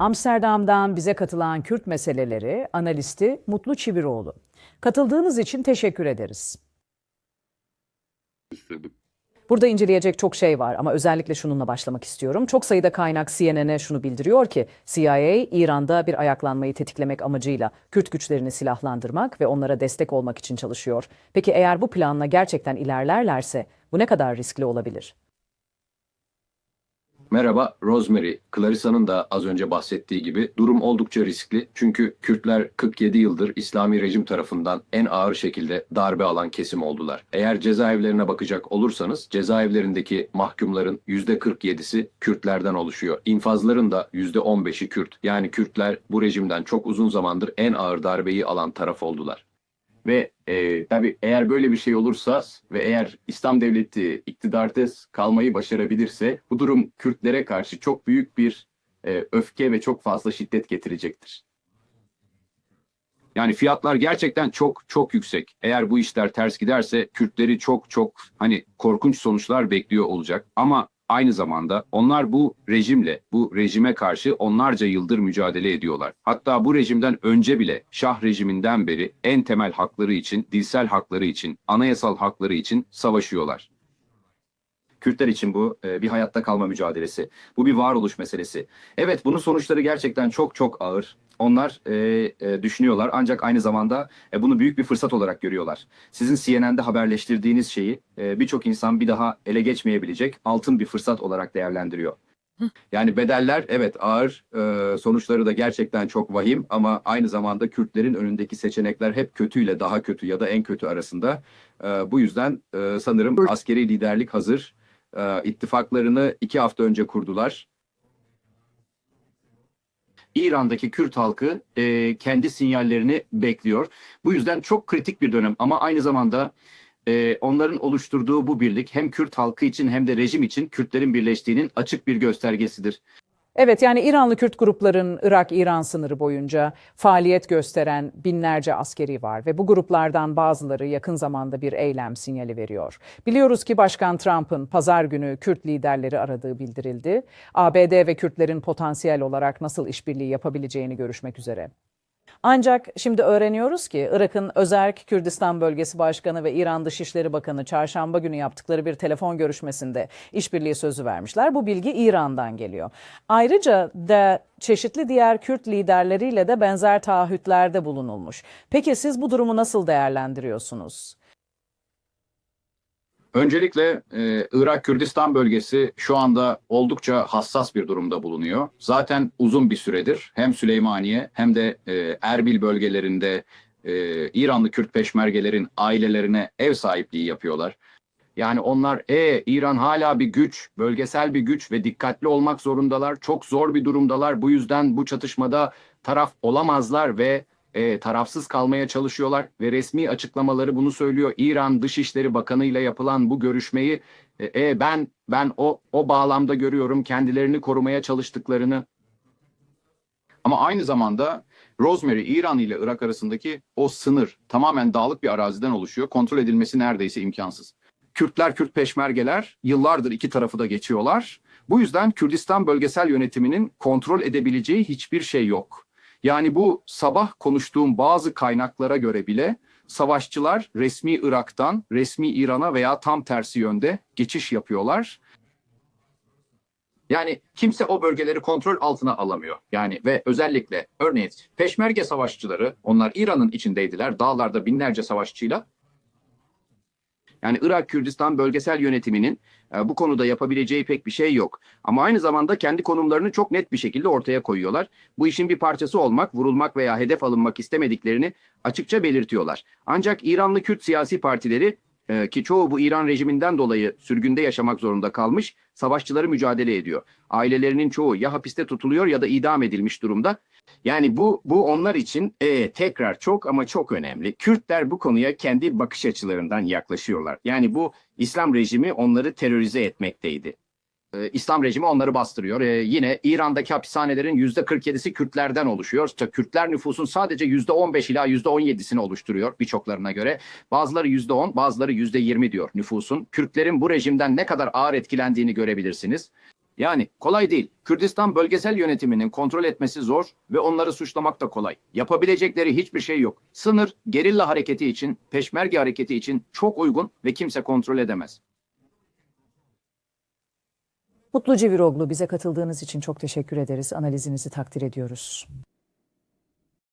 Amsterdam'dan bize katılan Kürt meseleleri analisti Mutlu Çiviroğlu. Katıldığınız için teşekkür ederiz. İstedim. Burada inceleyecek çok şey var ama özellikle şununla başlamak istiyorum. Çok sayıda kaynak CNN'e şunu bildiriyor ki CIA, İran'da bir ayaklanmayı tetiklemek amacıyla Kürt güçlerini silahlandırmak ve onlara destek olmak için çalışıyor. Peki eğer bu planla gerçekten ilerlerlerse bu ne kadar riskli olabilir? Merhaba Rosemary. Clarissa'nın da az önce bahsettiği gibi durum oldukça riskli. Çünkü Kürtler 47 yıldır İslami rejim tarafından en ağır şekilde darbe alan kesim oldular. Eğer cezaevlerine bakacak olursanız cezaevlerindeki mahkumların %47'si Kürtlerden oluşuyor. İnfazların da %15'i Kürt. Yani Kürtler bu rejimden çok uzun zamandır en ağır darbeyi alan taraf oldular. Ve tabii eğer böyle bir şey olursa ve eğer İslam Devleti iktidarda kalmayı başarabilirse bu durum Kürtlere karşı çok büyük bir öfke ve çok fazla şiddet getirecektir. Yani fiyatlar gerçekten çok çok yüksek. Eğer bu işler ters giderse Kürtleri çok çok korkunç sonuçlar bekliyor olacak. Ama aynı zamanda onlar bu rejime karşı onlarca yıldır mücadele ediyorlar. Hatta bu rejimden önce bile Şah rejiminden beri en temel hakları için, dilsel hakları için, anayasal hakları için savaşıyorlar. Kürtler için bu bir hayatta kalma mücadelesi. Bu bir varoluş meselesi. Evet, bunun sonuçları gerçekten çok çok ağır. Onlar düşünüyorlar ancak aynı zamanda bunu büyük bir fırsat olarak görüyorlar. Sizin CNN'de haberleştirdiğiniz şeyi birçok insan bir daha ele geçmeyebilecek altın bir fırsat olarak değerlendiriyor. Yani bedeller evet ağır, sonuçları da gerçekten çok vahim ama aynı zamanda Kürtlerin önündeki seçenekler hep kötüyle daha kötü ya da en kötü arasında. Bu yüzden sanırım askeri liderlik hazır. İttifaklarını 2 hafta önce kurdular. İran'daki Kürt halkı kendi sinyallerini bekliyor. Bu yüzden çok kritik bir dönem ama aynı zamanda onların oluşturduğu bu birlik hem Kürt halkı için hem de rejim için Kürtlerin birleştiğinin açık bir göstergesidir. Evet, yani İranlı Kürt grupların Irak-İran sınırı boyunca faaliyet gösteren binlerce askeri var ve bu gruplardan bazıları yakın zamanda bir eylem sinyali veriyor. Biliyoruz ki Başkan Trump'ın pazar günü Kürt liderleri aradığı bildirildi. ABD ve Kürtlerin potansiyel olarak nasıl işbirliği yapabileceğini görüşmek üzere. Ancak şimdi öğreniyoruz ki Irak'ın Özerk Kürdistan Bölgesi Başkanı ve İran Dışişleri Bakanı çarşamba günü yaptıkları bir telefon görüşmesinde işbirliği sözü vermişler. Bu bilgi İran'dan geliyor. Ayrıca da çeşitli diğer Kürt liderleriyle de benzer taahhütlerde bulunulmuş. Peki siz bu durumu nasıl değerlendiriyorsunuz? Öncelikle Irak Kürdistan bölgesi şu anda oldukça hassas bir durumda bulunuyor. Zaten uzun bir süredir hem Süleymaniye hem de Erbil bölgelerinde İranlı Kürt peşmergelerin ailelerine ev sahipliği yapıyorlar. Yani onlar İran hala bir güç, bölgesel bir güç ve dikkatli olmak zorundalar. Çok zor bir durumdalar. Bu yüzden bu çatışmada taraf olamazlar ve tarafsız kalmaya çalışıyorlar ve resmi açıklamaları bunu söylüyor. İran Dışişleri Bakanı ile yapılan bu görüşmeyi ben o bağlamda görüyorum kendilerini korumaya çalıştıklarını. Ama aynı zamanda Rosemary, İran ile Irak arasındaki o sınır tamamen dağlık bir araziden oluşuyor. Kontrol edilmesi neredeyse imkansız. Kürtler, Kürt peşmergeler yıllardır iki tarafı da geçiyorlar. Bu yüzden Kürdistan bölgesel yönetiminin kontrol edebileceği hiçbir şey yok. Yani bu sabah konuştuğum bazı kaynaklara göre bile savaşçılar resmi Irak'tan resmi İran'a veya tam tersi yönde geçiş yapıyorlar. Yani kimse o bölgeleri kontrol altına alamıyor. Yani ve özellikle örneğin peşmerge savaşçıları onlar İran'ın içindeydiler dağlarda binlerce savaşçıyla. Yani Irak Kürdistan bölgesel yönetiminin bu konuda yapabileceği pek bir şey yok. Ama aynı zamanda kendi konumlarını çok net bir şekilde ortaya koyuyorlar. Bu işin bir parçası olmak, vurulmak veya hedef alınmak istemediklerini açıkça belirtiyorlar. Ancak İranlı Kürt siyasi partileri ki çoğu bu İran rejiminden dolayı sürgünde yaşamak zorunda kalmış, savaşçıları mücadele ediyor. Ailelerinin çoğu ya hapiste tutuluyor ya da idam edilmiş durumda. Yani bu onlar için tekrar çok ama çok önemli. Kürtler bu konuya kendi bakış açılarından yaklaşıyorlar. Yani bu İslam rejimi onları terörize etmekteydi. İslam rejimi onları bastırıyor. Yine İran'daki hapishanelerin %47'si Kürtlerden oluşuyor. İşte Kürtler nüfusun sadece %15 ila %17'sini oluşturuyor birçoklarına göre. Bazıları %10, bazıları %20 diyor nüfusun. Kürtlerin bu rejimden ne kadar ağır etkilendiğini görebilirsiniz. Yani kolay değil. Kürdistan bölgesel yönetiminin kontrol etmesi zor ve onları suçlamak da kolay. Yapabilecekleri hiçbir şey yok. Sınır, gerilla hareketi için, peşmerge hareketi için çok uygun ve kimse kontrol edemez. Mutlu Civiroglu, bize katıldığınız için çok teşekkür ederiz. Analizinizi takdir ediyoruz.